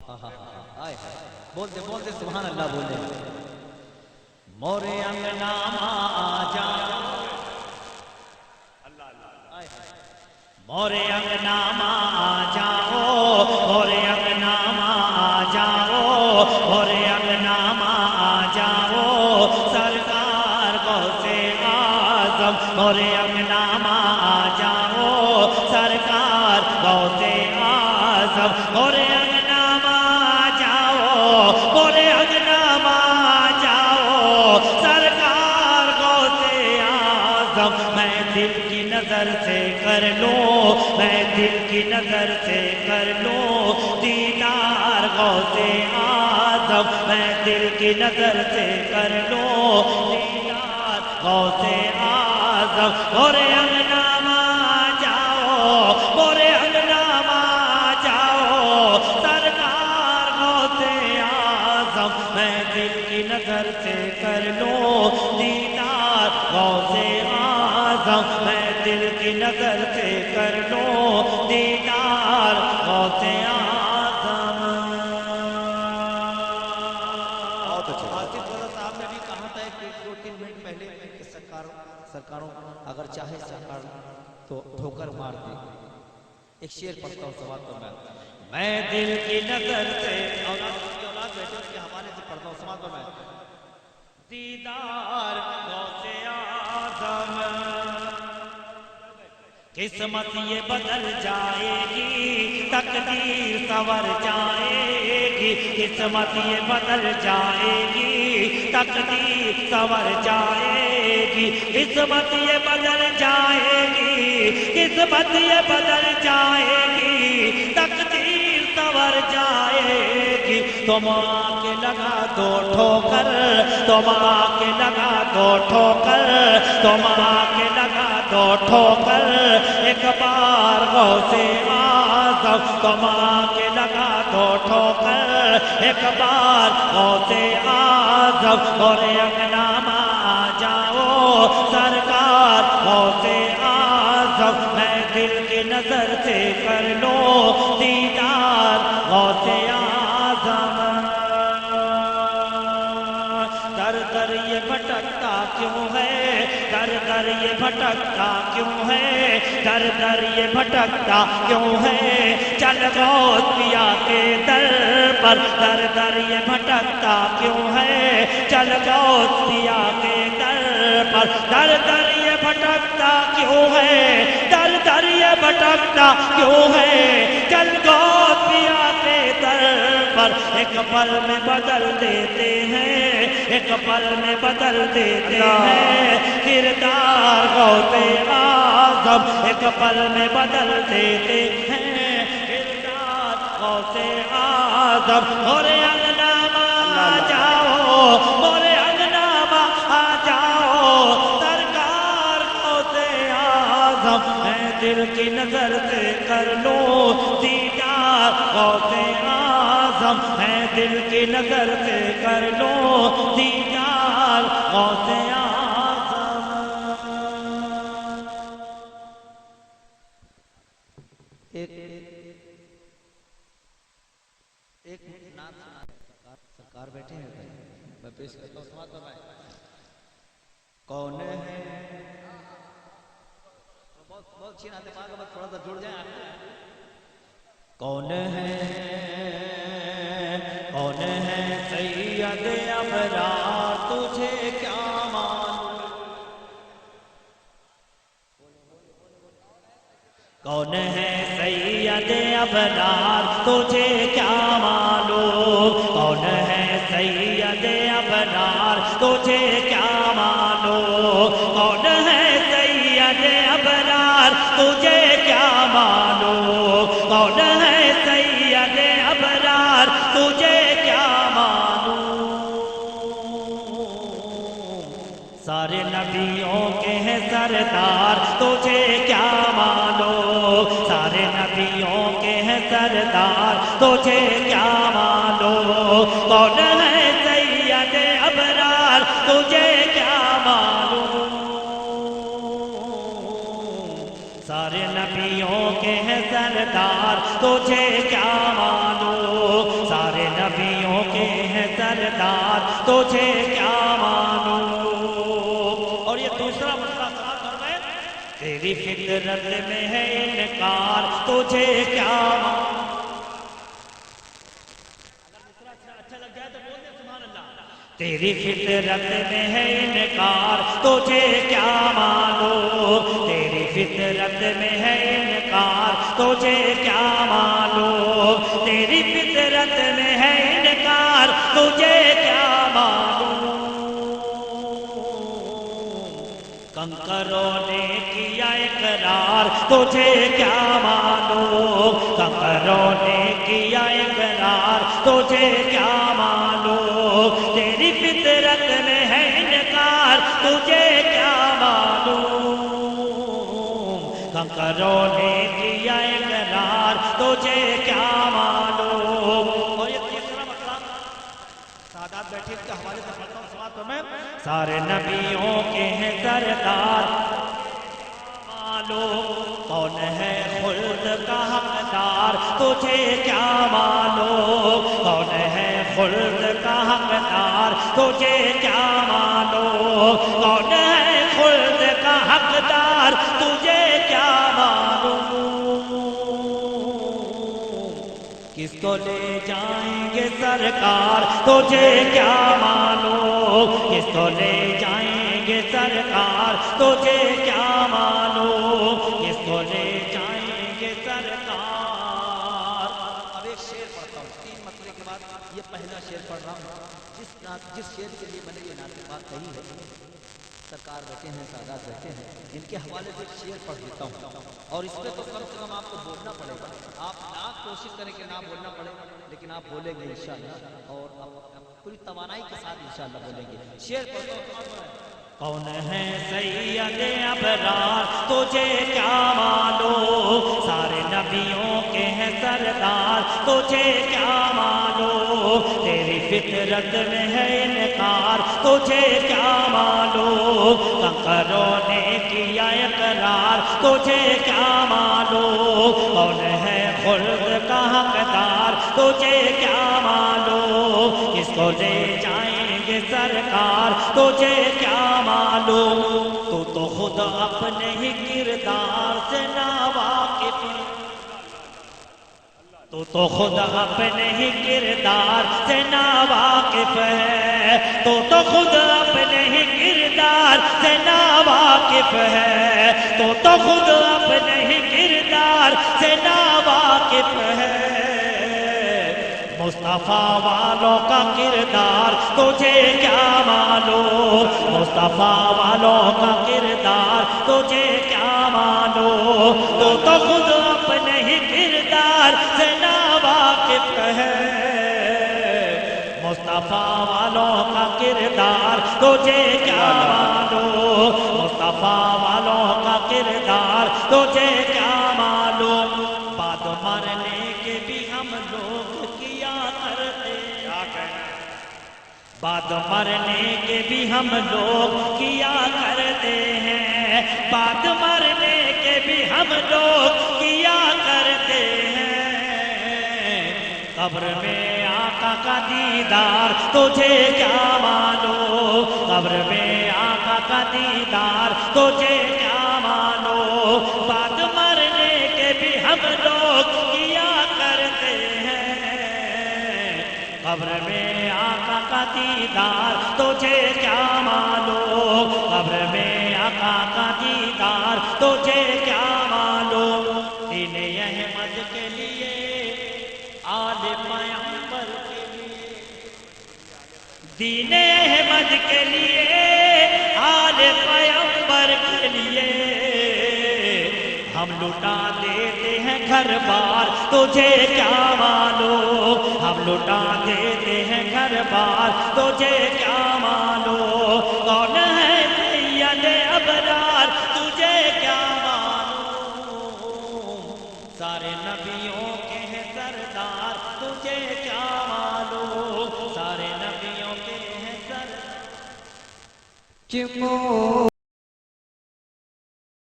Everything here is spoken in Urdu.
آئے بولتے بولتے سبحان اللہ بول دے مورے انگنا آ جاؤ مورے انگنا آ جاؤ مورے انگنا آ جاؤ مورے انگنا آ جاؤ سرکار غوث اعظم مورے انگنا آ جاؤ سرکار غوث اعظم مورے انگنا آ جاؤ مورے انگنا آ جاؤ سرکار غوث اعظم میں دل کی نظر سے کر لوں میں دل کی نظر سے کر لوں دیدار غوث اعظم میں دل کی نظر سے کر لوں دیدار غوث اعظم مورے انگنا آ جاؤ مورے انگنا آ جاؤ سرکار غوث اعظم میں دل کی نظر سے کر لوں دیدار غوث اعظم میں دل کی نظر سے کر لوں دیدار غوث اعظم بہت اچھا عاطف رضا صاحب نے بھی کہا تھا کہ 2-3 منٹ پہلے کہ سرکاروں اگر چاہے سرکار تو ٹھوکر مار دے ایک شعر پڑھتا ہوں سماعت فرمائیں میں دل کی نظر سے اولاد بیٹے ان کے حوالے سے پڑھتا ہوں سماعت فرمائیں دیدار غوث اعظم قسمت یہ بدل جائے گی تقدیر سنور جائے گی قسمت یہ بدل جائے گی تقدیر سنور جائے گی قسمت یہ بدل جائے گی قسمت یہ بدل جائے گی تقدیر سنور جائے گی تم آ کے لگا دو ٹھوکر تم آ کے لگا دو ٹھوکر تم آ کے لگا دو ٹھوکر ایک بار غوث اعظم تم آ کے لگا دو ٹھوکر ایک بار غوث اعظم مورے انگنا آ جاؤ سرکار غوث اعظم میں دل کی نظر سے کر لوں دیدار غوث اعظم در در یہ بھٹکتا کیوں ہے در در یہ بھٹکتا کیوں ہے در در یہ بھٹکتا کیوں ہے چل غوث پیا کے در پر در در یہ بھٹکتا کیوں ہے چل غوث پیا کے در پر در در یہ بھٹکتا کیوں ہے در در یہ بھٹکتا کیوں ہے چل غوث پیا کے در پر ایک پل میں بدل دیتے ہیں ایک پل میں بدل دیتے ہیں کردار غوث اعظم ایک پل میں بدل دیتے ہیں کردار غوث اعظم مورے انگنا آ جاؤ مورے انگنا آ جاؤ سرکار غوث اعظم میں دل کی نظر سے کر لوں دیدار غوث اعظم میں دل کی نظر سے کر لوں دیدار غوث اعظم ایک نعت سرکار بیٹھے ہیں میں پیش کرتا ہوں سماعت فرمائیں کون ہے بہت چھینا دماغ میں تھوڑا سا جڑ جائیں کون ہے سید ابرار تجھے کیا معلوم کون ہے سید ابرار تجھے کیا معلوم کون ہے سید ابرار تجھے کیا معلوم کون ہے سید ابرار تجھے کیا معلوم کون ہے سید ابرار تجھے کیا معلوم سارے نبیوں کے ہیں سردار تجھے کیا معلوم سارے نبیوں کے ہیں سردار تجھے کیا معلوم کون ہے سید ابرار تجھے کیا معلوم سارے نبیوں کے ہیں سردار تجھے کیا معلوم سردار تجھے کیا معلوم. اور یہ دوسرا مسئلہ ساتھ فرمائے تیری فطرت میں ہے انکار تجھے کیا معلوم. اچھا لگ جائے تو بول دے سبحان اللہ. تیری فطرت میں ہے انکار تجھے کیا معلوم. تیری فطرت میں ہے انکار تجھے کیا معلوم. تیری فطرت میں ہے انکار تجھے کیا معلوم. کنکروں نے کیا اقرار تجھے کیا معلوم. کنکروں نے کیا اقرار تجھے کیا معلوم. تیری فطرت میں ہے انکار تجھے کیا معلوم. کنکروں نے کیا اقرار تجھے کیا معلوم. اور یہ تیسرا مسئلہ سادات بیٹھے کے حوالے سے پڑھتا ہوں سوات میں سارے نبیوں کے ہیں سردار معلوم. کون ہے خلد کا حقدار تجھے کیا معلوم. کون ہے خلد کا حقدار تجھے کیا معلوم. کون ہے خلد کا حقدار تجھے کیا معلوم. کس کو لے جائیں گے سرکار تجھے کیا معلوم. کس کو لے جائیں گے سرکار تجھے کیا معلوم. کس کو لے جائیں گے سرکار. اب ایک شعر پڑھتا ہوں 3 مسئلے کے بعد. یہ پہلا شعر پڑھ رہا ہوں جس شعر کے لیے میں نے یہ نعت بات کہی ہے. سرکار بیٹھے ہیں سادات بیٹھے ہیں ان کے حوالے سے ایک شعر پڑھ دیتا ہوں. اور اس پہ تو کم سے کم آپ کو بولنا پڑے گا. آپ لاکھ کوشش کریں کہ نہ بولنا پڑے لیکن آپ بولیں گے انشاءاللہ اور آپ پوری توانائی کے ساتھ انشاءاللہ بولیں گے. شعر پڑھتا ہوں. کون ہے سید ابرار تجھے کیا معلوم. سارے نبیوں کے ہیں سردار تجھے کیا معلوم. تیری فطرت میں ہے انکار تجھے کیا معلوم. کنکروں نے کیا اقرار تجھے کیا معلوم. کون ہے خلد کا حقدار تجھے کیا معلوم. کس کو لے جائیں گے سرکار تجھے کیا معلوم. تو خود اپنے ہی کردار سے ناواقف. تو خود اپنے ہی کردار سے ناواقف ہے. تو خود اپنے ہی کردار سے ناواقف ہے. تو خود اپنے ہی کردار سے ناواقف ہے. مصطفیٰ والوں کا کردار تجھے کیا معلوم. مصطفیٰ والوں کا کردار تجھے کیا معلوم. تو خود اپنے ہی کردار سے ناواقف ہے. مصطفیٰ والوں کا کردار تجھے کیا معلوم. مصطفیٰ والوں کا کردار تجھے کیا معلوم. بعد مرنے کے بھی ہم لوگ کیا کرتے. بعد مرنے کے بھی ہم لوگ کیا کرتے ہیں. بعد مرنے کے بھی ہم لوگ کیا کرتے ہیں. قبر میں آقا کا دیدار تجھے کیا معلوم. قبر میں آقا کا دیدار تجھے کیا معلوم. بعد مرنے کے بھی ہم لوگ کیا کرتے ہیں. قبر میں آقا کا دیدار تجھے کیا معلوم. قبر میں آقا کا دیدار تجھے کیا معلوم. دین احمد کے لیے آل پیغمبر کے لیے. دین احمد کے لیے آل پیغمبر کے لیے ہم لٹا دیتے ہیں گھر بار تجھے کیا معلوم. ہم لٹا دیتے ہیں گھر بار تجھے کیا معلوم. کون ہے سید ابرار تجھے کیا معلوم. سارے نبیوں کے ہیں سردار تجھے کیا معلوم. سارے نبیوں کے ہیں سردار.